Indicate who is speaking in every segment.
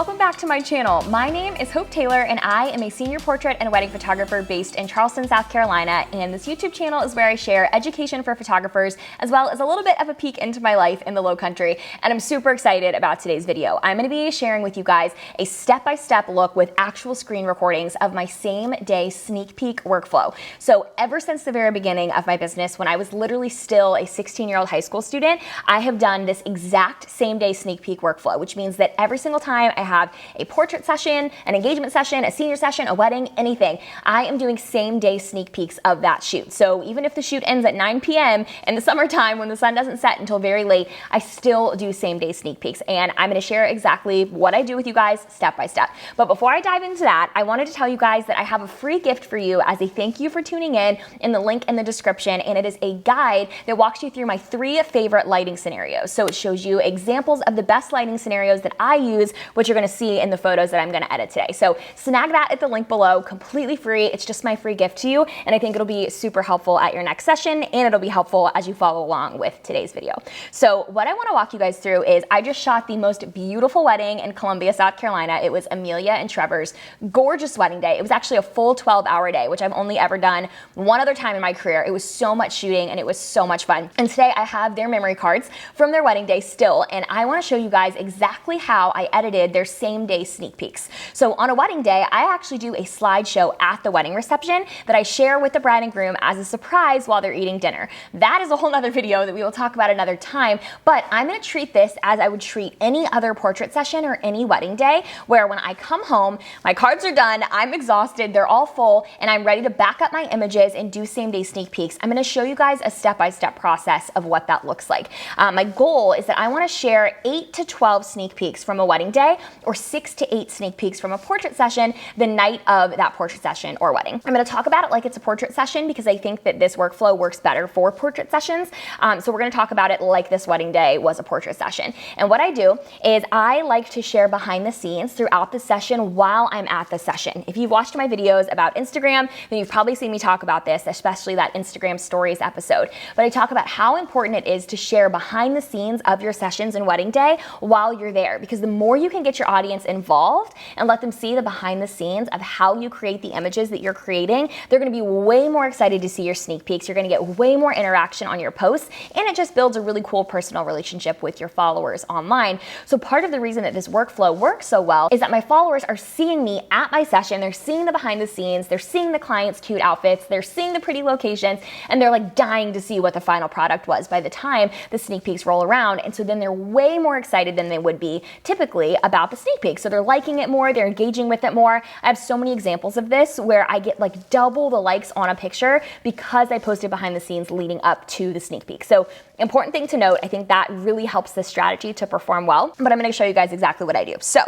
Speaker 1: welcome back to my channel. My name is Hope Taylor and I am a senior portrait and wedding photographer based in Charleston, South Carolina, and this YouTube channel is where I share education for photographers as well as a little bit of a peek into my life in the Lowcountry, and I'm super excited about today's video. I'm going to be sharing with you guys a step-by-step look with actual screen recordings of my same day sneak peek workflow. So ever since the very beginning of my business, when I was literally still a 16-year-old high school student, I have done this exact same day sneak peek workflow, which means that every single time I have a portrait session, an engagement session, a senior session, a wedding, anything, I am doing same day sneak peeks of that shoot. So even if the shoot ends at 9 p.m. in the summertime when the sun doesn't set until very late, I still do same day sneak peeks. And I'm going to share exactly what I do with you guys step by step. But before I dive into that, I wanted to tell you guys that I have a free gift for you as a thank you for tuning in the link in the description. And it is a guide that walks you through my 3 favorite lighting scenarios. So it shows you examples of the best lighting scenarios that I use, which you're going to see in the photos that I'm going to edit today. So snag that at the link below, completely free. It's just my free gift to you, and I think it'll be super helpful at your next session, and it'll be helpful as you follow along with today's video. So what I want to walk you guys through is I just shot the most beautiful wedding in Columbia, South Carolina. It was Amelia and Trevor's gorgeous wedding day. It was actually a full 12-hour day, which I've only ever done one other time in my career. It was so much shooting and it was so much fun. And today I have their memory cards from their wedding day still, and I want to show you guys exactly how I edited their same day sneak peeks. So on a wedding day, I actually do a slideshow at the wedding reception that I share with the bride and groom as a surprise while they're eating dinner. That is a whole nother video that we will talk about another time, but I'm going to treat this as I would treat any other portrait session or any wedding day, where when I come home, my cards are done, I'm exhausted, they're all full, and I'm ready to back up my images and do same day sneak peeks. I'm going to show you guys a step-by-step process of what that looks like. My goal is that I want to share 8 to 12 sneak peeks from a wedding day, or 6 to 8 sneak peeks from a portrait session the night of that portrait session or wedding. I'm going to talk about it like it's a portrait session because I think that this workflow works better for portrait sessions. So we're going to talk about it like this wedding day was a portrait session. And what I do is I like to share behind the scenes throughout the session while I'm at the session. If you've watched my videos about Instagram, then you've probably seen me talk about this, especially that Instagram stories episode. But I talk about how important it is to share behind the scenes of your sessions and wedding day while you're there, because the more you can get your audience involved and let them see the behind the scenes of how you create the images that you're creating, they're going to be way more excited to see your sneak peeks. You're going to get way more interaction on your posts, and it just builds a really cool personal relationship with your followers online. So part of the reason that this workflow works so well is that my followers are seeing me at my session, they're seeing the behind the scenes, they're seeing the clients' cute outfits, they're seeing the pretty locations, and they're like dying to see what the final product was by the time the sneak peeks roll around. And so then they're way more excited than they would be typically about the sneak peek. So they're liking it more, they're engaging with it more. I have so many examples of this where I get like double the likes on a picture because I posted behind the scenes leading up to the sneak peek. So important thing to note, I think that really helps this strategy to perform well, but I'm going to show you guys exactly what I do. So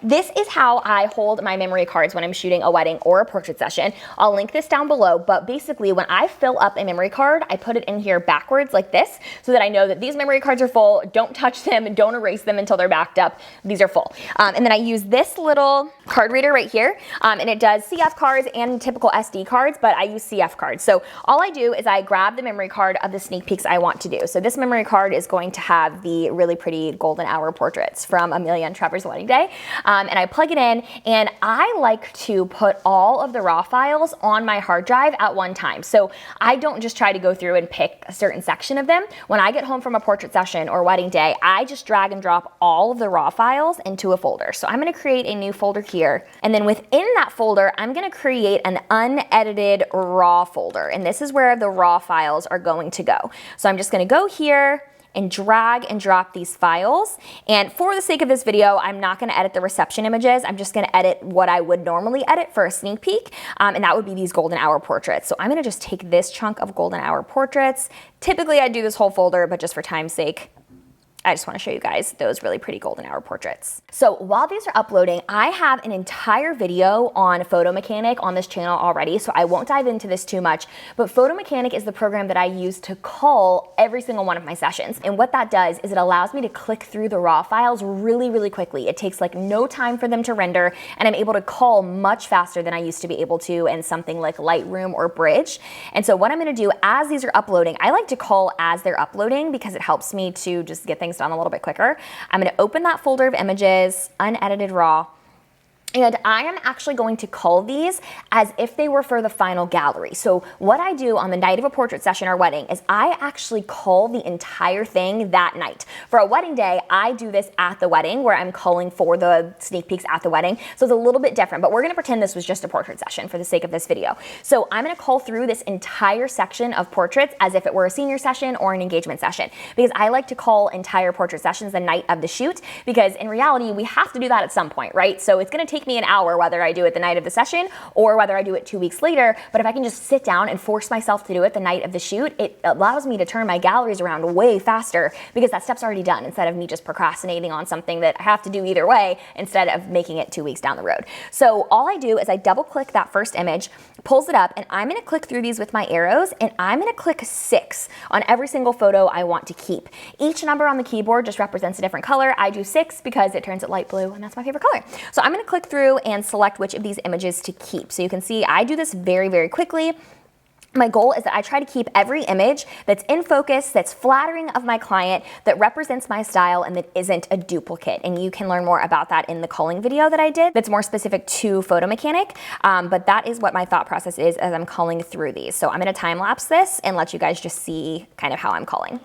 Speaker 1: this is how I hold my memory cards when I'm shooting a wedding or a portrait session. I'll link this down below, but basically when I fill up a memory card, I put it in here backwards like this so that I know that these memory cards are full. Don't touch them and don't erase them until they're backed up. These are full. And then I use this little card reader right here, and it does CF cards and typical SD cards, but I use CF cards. So all I do is I grab the memory card of the sneak peeks I want to do. So this memory card is going to have the really pretty golden hour portraits from Amelia and Trevor's wedding day. And I plug it in, and I like to put all of the raw files on my hard drive at one time. So I don't just try to go through and pick a certain section of them. When I get home from a portrait session or wedding day, I just drag and drop all of the raw files into a folder. So I'm going to create a new folder here, and then within that folder, I'm going to create an unedited raw folder, and this is where the raw files are going to go. So I'm just going to go here and drag and drop these files. And for the sake of this video, I'm not going to edit the reception images. I'm just going to edit what I would normally edit for a sneak peek, and that would be these golden hour portraits. So I'm going to just take this chunk of golden hour portraits. Typically, I do this whole folder, but just for time's sake, I just want to show you guys those really pretty golden hour portraits. So while these are uploading, I have an entire video on Photo Mechanic on this channel already, so I won't dive into this too much, but Photo Mechanic is the program that I use to cull every single one of my sessions. And what that does is it allows me to click through the raw files really, really quickly. It takes like no time for them to render, and I'm able to cull much faster than I used to be able to in something like Lightroom or Bridge. And so what I'm going to do as these are uploading, I like to cull as they're uploading because it helps me to just get things this done a little bit quicker. I'm gonna open that folder of images, unedited raw, and I am actually going to cull these as if they were for the final gallery. So what I do on the night of a portrait session or wedding is I actually cull the entire thing that night. For a wedding day, I do this at the wedding where I'm culling for the sneak peeks at the wedding. So it's a little bit different, but we're gonna pretend this was just a portrait session for the sake of this video. So I'm gonna cull through this entire section of portraits as if it were a senior session or an engagement session, because I like to cull entire portrait sessions the night of the shoot, because in reality, we have to do that at some point, right? So it's gonna take me an hour whether I do it the night of the session or whether I do it 2 weeks later. But if I can just sit down and force myself to do it the night of the shoot, it allows me to turn my galleries around way faster because that step's already done, instead of me just procrastinating on something that I have to do either way instead of making it 2 weeks down the road. So all I do is I double click that first image, pulls it up, and I'm gonna click through these with my arrows, and I'm gonna click 6 on every single photo I want to keep. Each number on the keyboard just represents a different color. I do 6 because it turns it light blue and that's my favorite color. So I'm gonna click through and select which of these images to keep. So you can see I do this very, very quickly. My goal is that I try to keep every image that's in focus, that's flattering of my client, that represents my style, and that isn't a duplicate. And you can learn more about that in the culling video that I did that's more specific to Photo Mechanic. But that is what my thought process is as I'm culling through these. So I'm gonna time lapse this and let you guys just see kind of how I'm culling.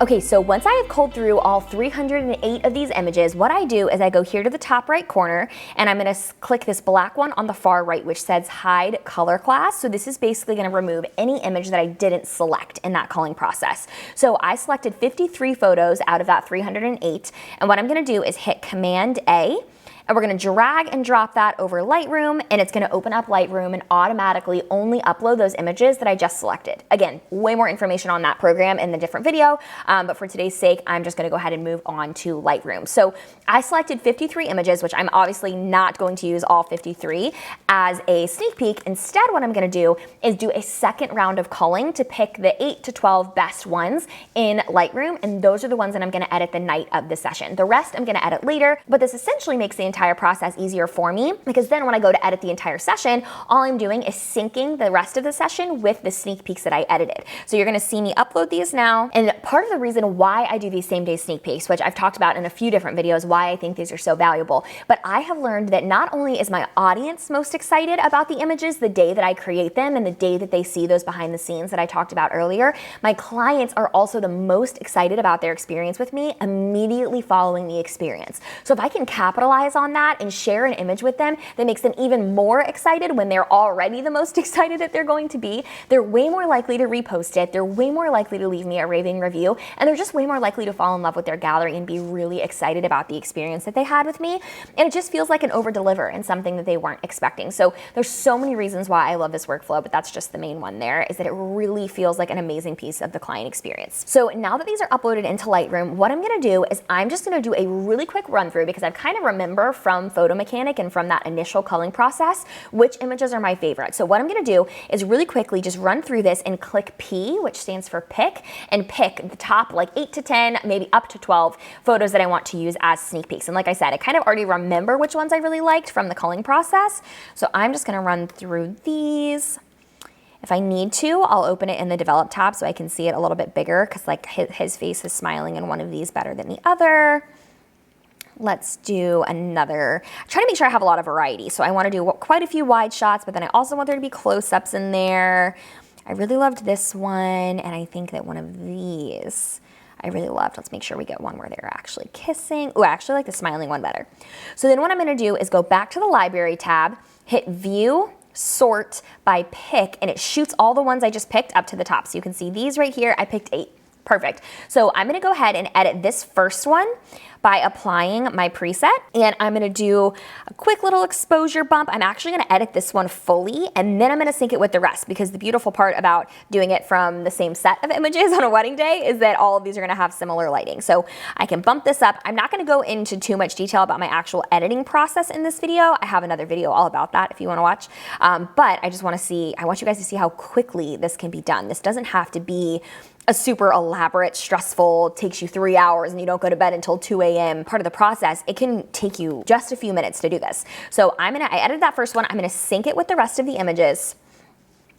Speaker 1: Okay, so once I have culled through all 308 of these images, what I do is I go here to the top right corner, and I'm gonna click this black one on the far right, which says hide color class. So this is basically gonna remove any image that I didn't select in that culling process. So I selected 53 photos out of that 308, and what I'm gonna do is hit Command A, and we're gonna drag and drop that over Lightroom, and it's gonna open up Lightroom and automatically only upload those images that I just selected. Again, way more information on that program in the different video, but for today's sake, I'm just gonna go ahead and move on to Lightroom. So I selected 53 images, which I'm obviously not going to use all 53 as a sneak peek. Instead, what I'm gonna do is do a second round of culling to pick the 8 to 12 best ones in Lightroom, and those are the ones that I'm gonna edit the night of the session. The rest I'm gonna edit later, but this essentially makes the entire process easier for me, because then when I go to edit the entire session, all I'm doing is syncing the rest of the session with the sneak peeks that I edited. So you're gonna see me upload these now. And part of the reason why I do these same day sneak peeks, which I've talked about in a few different videos, why I think these are so valuable, but I have learned that not only is my audience most excited about the images the day that I create them and the day that they see those behind the scenes that I talked about earlier, my clients are also the most excited about their experience with me immediately following the experience. So if I can capitalize on that and share an image with them that makes them even more excited when they're already the most excited that they're going to be, they're way more likely to repost it, they're way more likely to leave me a raving review, and they're just way more likely to fall in love with their gallery and be really excited about the experience that they had with me. And it just feels like an over-deliver and something that they weren't expecting. So there's so many reasons why I love this workflow, but that's just the main one there, is that it really feels like an amazing piece of the client experience. So now that these are uploaded into Lightroom, what I'm gonna do is I'm just gonna do a really quick run through, because I've kind of remember from Photo Mechanic and from that initial culling process which images are my favorite. So what I'm gonna do is really quickly just run through this and click P, which stands for pick, and pick the top like 8 to 10, maybe up to 12 photos that I want to use as sneak peeks. And like I said, I kind of already remember which ones I really liked from the culling process. So I'm just gonna run through these. If I need to, I'll open it in the develop tab so I can see it a little bit bigger, because like his face is smiling in one of these better than the other. Let's do another. I try to make sure I have a lot of variety. So I want to do quite a few wide shots, but then I also want there to be close-ups in there. I really loved this one, and I think that one of these I really loved. Let's make sure we get one where they're actually kissing. Oh, I actually like the smiling one better. So then what I'm gonna do is go back to the library tab, hit view, sort by pick, and it shoots all the ones I just picked up to the top. So you can see these right here, I picked 8. Perfect. So I'm gonna go ahead and edit this first one by applying my preset, and I'm gonna do a quick little exposure bump. I'm actually gonna edit this one fully, and then I'm gonna sync it with the rest, because the beautiful part about doing it from the same set of images on a wedding day is that all of these are gonna have similar lighting. So I can bump this up. I'm not gonna go into too much detail about my actual editing process in this video. I have another video all about that if you wanna watch. But I just wanna see, I want you guys to see how quickly this can be done. This doesn't have to be a super elaborate, stressful, takes you 3 hours and you don't go to bed until 2 a.m. part of the process. It can take you just a few minutes to do this. So I edited that first one. I'm gonna sync it with the rest of the images.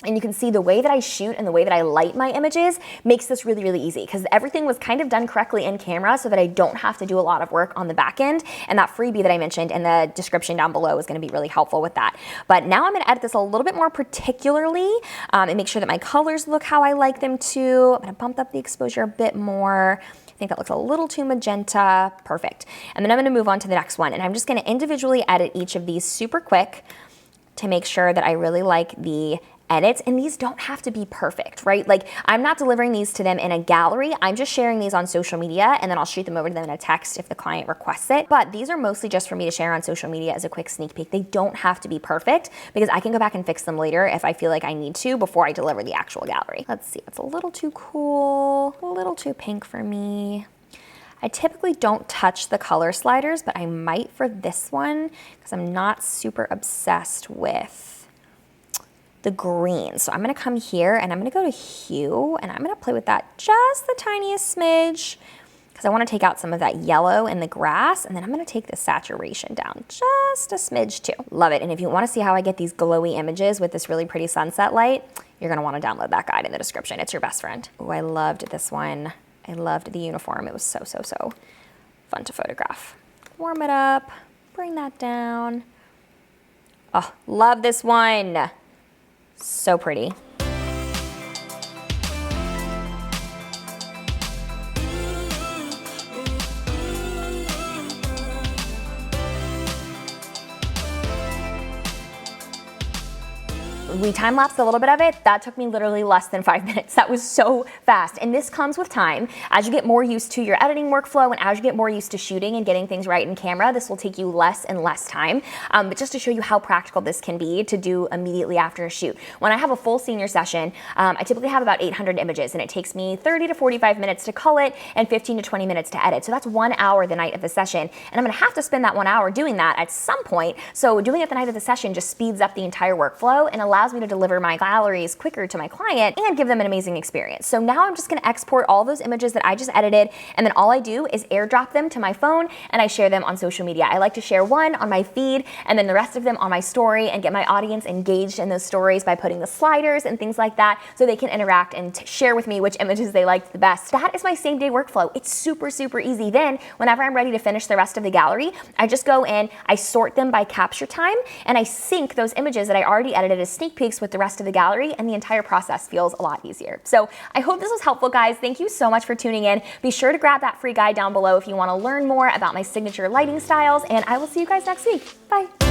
Speaker 1: And you can see the way that I shoot and the way that I light my images makes this really, really easy, because everything was kind of done correctly in camera so that I don't have to do a lot of work on the back end. And that freebie that I mentioned in the description down below is gonna be really helpful with that. But now I'm gonna edit this a little bit more particularly and make sure that my colors look how I like them to. I'm gonna bump up the exposure a bit more. I think that looks a little too magenta. Perfect. And then I'm gonna move on to the next one. And I'm just gonna individually edit each of these super quick to make sure that I really like the edits. And these don't have to be perfect, right? Like, I'm not delivering these to them in a gallery. I'm just sharing these on social media, and then I'll shoot them over to them in a text if the client requests it. But these are mostly just for me to share on social media as a quick sneak peek. They don't have to be perfect, because I can go back and fix them later if I feel like I need to before I deliver the actual gallery. Let's see, it's a little too cool, a little too pink for me. I typically don't touch the color sliders, but I might for this one, because I'm not super obsessed with the green. So I'm gonna come here and I'm gonna go to hue, and I'm gonna play with that just the tiniest smidge, because I wanna take out some of that yellow in the grass, and then I'm gonna take the saturation down just a smidge too. Love it. And if you wanna see how I get these glowy images with this really pretty sunset light, you're gonna wanna download that guide in the description. It's your best friend. Oh, I loved this one. I loved the uniform. It was so, so, so fun to photograph. Warm it up, bring that down. Oh, love this one. So pretty. We time-lapsed a little bit of it. That took me literally less than 5 minutes. That was so fast. And this comes with time. As you get more used to your editing workflow, and as you get more used to shooting and getting things right in camera, this will take you less and less time. But just to show you how practical this can be to do immediately after a shoot. When I have a full senior session, I typically have about 800 images, and it takes me 30 to 45 minutes to cull it and 15 to 20 minutes to edit. So that's 1 hour the night of the session. And I'm gonna have to spend that 1 hour doing that at some point. So doing it the night of the session just speeds up the entire workflow and allows me to deliver my galleries quicker to my client and give them an amazing experience. So now I'm just gonna export all those images that I just edited, and then all I do is airdrop them to my phone and I share them on social media. I like to share one on my feed and then the rest of them on my story, and get my audience engaged in those stories by putting the sliders and things like that so they can interact and share with me which images they liked the best. That is my same day workflow. It's super, super easy. Then whenever I'm ready to finish the rest of the gallery, I just go in, I sort them by capture time, and I sync those images that I already edited as sneak peeks with the rest of the gallery, and the entire process feels a lot easier. So I hope this was helpful, guys. Thank you so much for tuning in. Be sure to grab that free guide down below if you want to learn more about my signature lighting styles, and I will see you guys next week. Bye.